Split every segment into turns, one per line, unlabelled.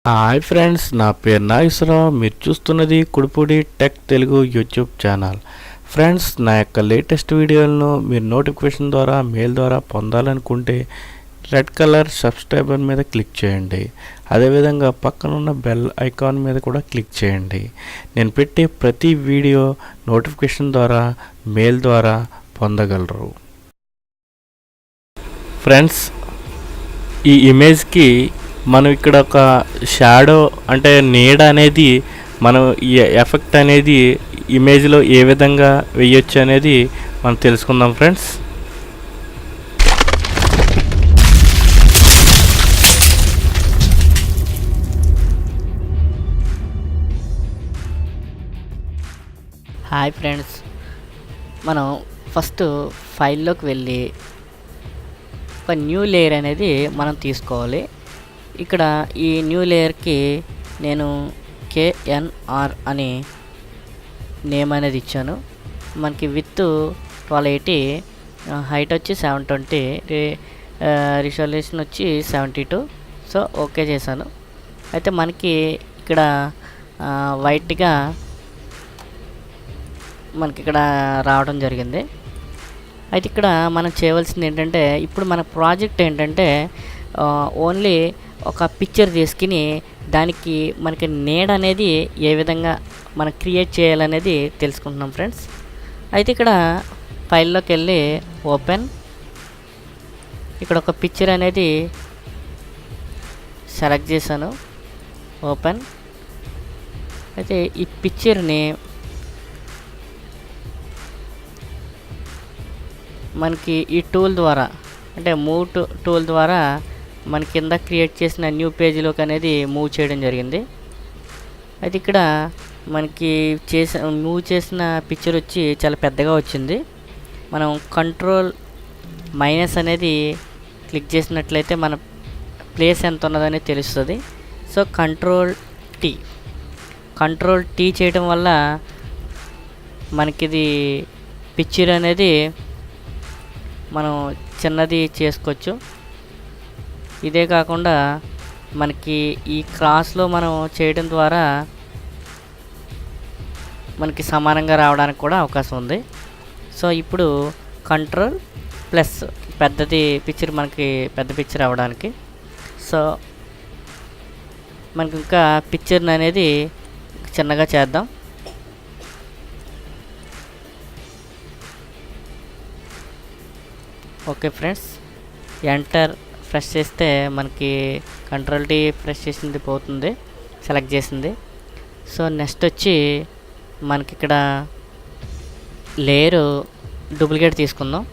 Hi friends, నా పేరు నాగేశ్వరరావు. మీరు చూస్తున్నది Kudupudi tech Telugu YouTube channel. Friends, నా యొక్క లేటెస్ట్ వీడియోలను మీరు నోటిఫికేషన్ ద్వారా మెయిల్ ద్వారా పొందాలనుకుంటే రెడ్ కలర్ సబ్స్క్రైబర్ మీద క్లిక్ చేయండి. అదేవిధంగా పక్కనున్న బెల్ ఐకాన్ మీద కూడా క్లిక్ చేయండి. నేను పెట్టే ప్రతి వీడియో నోటిఫికేషన్ ద్వారా మెయిల్ ద్వారా పొందగలరు. ఫ్రెండ్స్, ఈ ఇమేజ్కి మనం ఇక్కడ ఒక షాడో అంటే నీడ అనేది మనం ఈ ఎఫెక్ట్ అనేది ఇమేజ్లో ఏ విధంగా వేయొచ్చు అనేది మనం తెలుసుకుందాం ఫ్రెండ్స్.
హాయ్ ఫ్రెండ్స్, మనం ఫస్ట్ ఫైల్లోకి వెళ్ళి ఒక న్యూ లేయర్ అనేది మనం తీసుకోవాలి. ఇక్కడ ఈ న్యూ లేయర్కి నేను KNR అని నేమ్ అనేది ఇచ్చాను. మనకి విత్ 1280, హైట్ వచ్చి 720, రిజల్యూషన్ వచ్చి 72. సో ఓకే చేశాను. అయితే మనకి ఇక్కడ వైట్గా మనకి ఇక్కడ రావడం జరిగింది. అయితే ఇక్కడ మనం చేయవలసింది ఏంటంటే, ఇప్పుడు మన ప్రాజెక్ట్ ఏంటంటే ఓన్లీ ఒక పిక్చర్ తీసుకుని దానికి మనకి నీడ అనేది ఏ విధంగా మనం క్రియేట్ చేయాలనేది తెలుసుకుంటున్నాం ఫ్రెండ్స్. అయితే ఇక్కడ ఫైల్లోకి వెళ్ళి ఓపెన్, ఇక్కడ ఒక పిక్చర్ అనేది సెలెక్ట్ చేశాను. ఓపెన్. అయితే ఈ పిక్చర్ని మనకి ఈ టూల్ ద్వారా అంటే మూవ్ టూల్ ద్వారా మన కింద క్రియేట్ చేసిన న్యూ పేజీలోకి అనేది మూవ్ చేయడం జరిగింది. అయితే ఇక్కడ మనకి మూవ్ చేసిన పిక్చర్ వచ్చి చాలా పెద్దగా వచ్చింది. మనం కంట్రోల్ మైనస్ అనేది క్లిక్ చేసినట్లయితే మన ప్లేస్ ఎంత ఉన్నదని తెలుస్తుంది. సో కంట్రోల్ టీ చేయడం వల్ల మనకిది పిక్చర్ అనేది మనం చిన్నది చేసుకోవచ్చు. ఇదే కాకుండా మనకి ఈ క్రాస్లో మనం చేయడం ద్వారా మనకి సమానంగా రావడానికి కూడా అవకాశం ఉంది. సో ఇప్పుడు కంట్రోల్ ప్లస్ పెద్దది పిక్చర్, మనకి పెద్ద పిక్చర్ అవ్వడానికి. సో మనకి ఇంకా పిక్చర్ని అనేది చిన్నగా చేద్దాం. ఓకే ఫ్రెండ్స్, ఎంటర్ ప్రెస్ చేస్తే మనకి కంట్రోల్ టీ ప్రెస్ చేసింది పోతుంది, సెలెక్ట్ చేసింది. సో నెక్స్ట్ వచ్చి మనకి ఇక్కడ లేయరు డూప్లికేట్ తీసుకుందాం.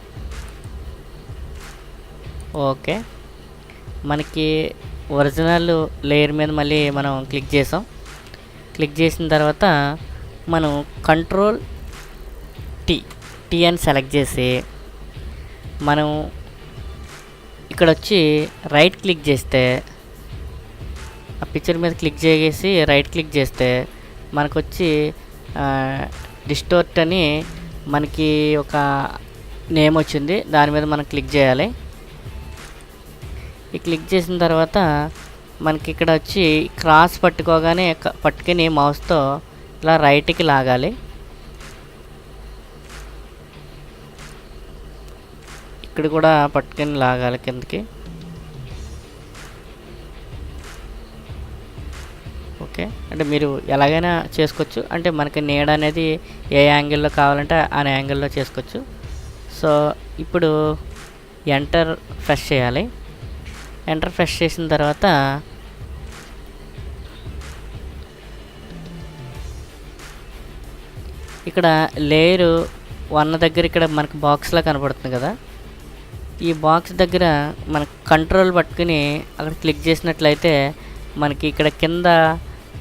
ఓకే, మనకి ఒరిజినల్ లేయర్ మీద మళ్ళీ మనం క్లిక్ చేసాం. క్లిక్ చేసిన తర్వాత మనం కంట్రోల్ టీ అని సెలెక్ట్ చేసి మనం ఇక్కడ వచ్చి రైట్ క్లిక్ చేస్తే, ఆ పిక్చర్ మీద క్లిక్ చేసి రైట్ క్లిక్ చేస్తే మనకు వచ్చి డిస్టోర్ట్ అని మనకి ఒక నేమ్ వచ్చింది. దాని మీద మనం క్లిక్ చేయాలి. ఈ క్లిక్ చేసిన తర్వాత మనకి ఇక్కడ వచ్చి క్రాస్ పట్టుకొని మౌస్తో ఇలా రైట్కి లాగాలి. ఇక్కడ కూడా పట్టుకొని లాగాలి కిందకి. ఓకే, అంటే మీరు ఎలాగైనా చేసుకోవచ్చు. అంటే మనకి నీడ అనేది ఏ యాంగిల్లో కావాలంటే ఆ యాంగిల్లో చేసుకోవచ్చు. సో ఇప్పుడు ఎంటర్ ప్రెస్ చేయాలి. ఎంటర్ ప్రెస్ చేసిన తర్వాత ఇక్కడ లేయరు 1 దగ్గర ఇక్కడ మనకి బాక్స్లా కనపడుతుంది కదా, ఈ బాక్స్ దగ్గర మన కంట్రోల్ పట్టుకుని అక్కడ క్లిక్ చేసినట్లయితే మనకి ఇక్కడ కింద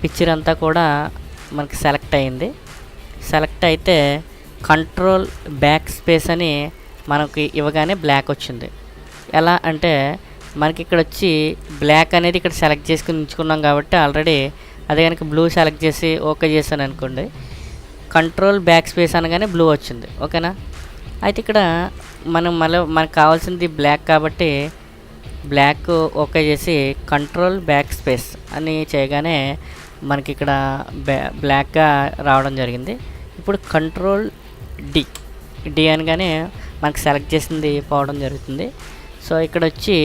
పిక్చర్ అంతా కూడా మనకి సెలెక్ట్ అయింది. సెలెక్ట్ అయితే కంట్రోల్ బ్యాక్ స్పేస్ అని మనకి ఇవ్వగానే బ్లాక్ వచ్చింది. ఎలా అంటే మనకి ఇక్కడ వచ్చి బ్లాక్ అనేది ఇక్కడ సెలెక్ట్ చేసుకుని ఉంచుకున్నాం కాబట్టి ఆల్రెడీ, అదే కనుక బ్లూ సెలెక్ట్ చేసి ఓకే చేశాను అనుకోండి, కంట్రోల్ బ్యాక్ స్పేస్ అనగానే బ్లూ వచ్చింది. ఓకేనా. అయితే ఇక్కడ మనకు కావాల్సింది బ్లాక్ కాబట్టి బ్లాక్ ఓకే చేసి కంట్రోల్ బ్యాక్ స్పేస్ అని చేయగానే మనకి ఇక్కడ బ్లాక్గా రావడం జరిగింది. ఇప్పుడు కంట్రోల్ డి అనగానే మనకి సెలెక్ట్ చేసింది పోవడం జరుగుతుంది. సో ఇక్కడ వచ్చి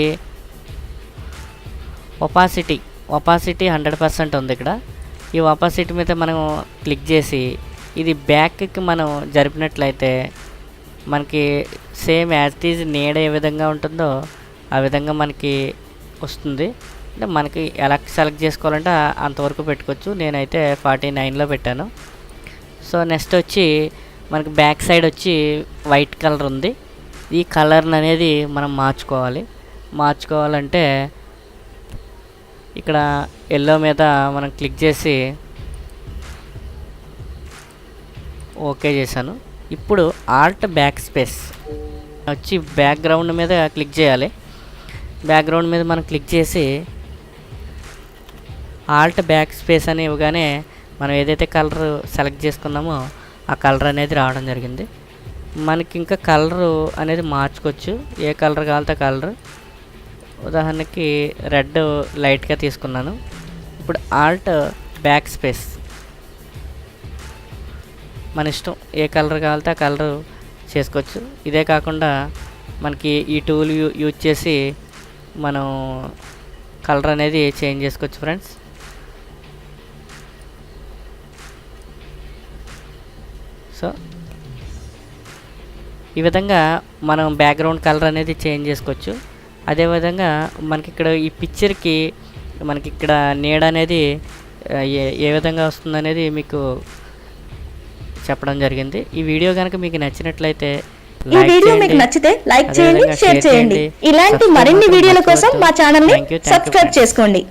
ఒపాసిటీ 100% ఉంది. ఇక్కడ ఈ ఒపాసిటీ మీద మనం క్లిక్ చేసి ఇది బ్యాక్కి మనం జరిపినట్లయితే మనకి సేమ్ యాజ్ ఇట్ ఈజ్ నీడ ఏ విధంగా ఉంటుందో ఆ విధంగా మనకి వస్తుంది. అంటే మనకి ఎలా సెలెక్ట్ చేసుకోవాలంటే అంతవరకు పెట్టుకోవచ్చు. నేనైతే 49లో పెట్టాను. సో నెక్స్ట్ వచ్చి మనకి బ్యాక్ సైడ్ వచ్చి వైట్ కలర్ ఉంది. ఈ కలర్ని అనేది మనం మార్చుకోవాలంటే ఇక్కడ ఎల్లో మీద మనం క్లిక్ చేసి ఓకే చేశాను. ఇప్పుడు ఆల్ట్ బ్యాక్ స్పేస్ వచ్చి బ్యాక్గ్రౌండ్ మీద క్లిక్ చేయాలి. బ్యాక్గ్రౌండ్ మీద మనం క్లిక్ చేసి ఆల్ట్ బ్యాక్ స్పేస్ అని ఇవ్వగానే మనం ఏదైతే కలర్ సెలెక్ట్ చేసుకున్నామో ఆ కలర్ అనేది రావడం జరిగింది. మనకి ఇంకా కలరు అనేది మార్చుకోవచ్చు. ఏ కలర్ కావాలితే కలర్. ఉదాహరణకి రెడ్ లైట్గా తీసుకున్నాను. ఇప్పుడు ఆల్ట్ బ్యాక్ స్పేస్ మన ఇష్టం, ఏ కలర్ కావాలితే ఆ కలర్ చేసుకోవచ్చు. ఇదే కాకుండా మనకి ఈ టూల్ యూజ్ చేసి మనం కలర్ అనేది చేంజ్ చేసుకోవచ్చు ఫ్రెండ్స్. సో ఈ విధంగా మనం బ్యాక్గ్రౌండ్ కలర్ అనేది చేంజ్ చేసుకోవచ్చు. అదేవిధంగా మనకి ఇక్కడ ఈ పిక్చర్కి మనకి ఇక్కడ నీడ అనేది ఏ విధంగా వస్తుందనేది మీకు చెప్పడం జరిగింది. ఈ వీడియో కనుక మీకు నచ్చినట్లయితే
ఈ వీడియో మీకు నచ్చితే లైక్ చేయండి, షేర్ చేయండి. ఇలాంటి మరిన్ని వీడియోల కోసం మా ఛానల్ ని సబ్స్క్రైబ్ చేసుకోండి.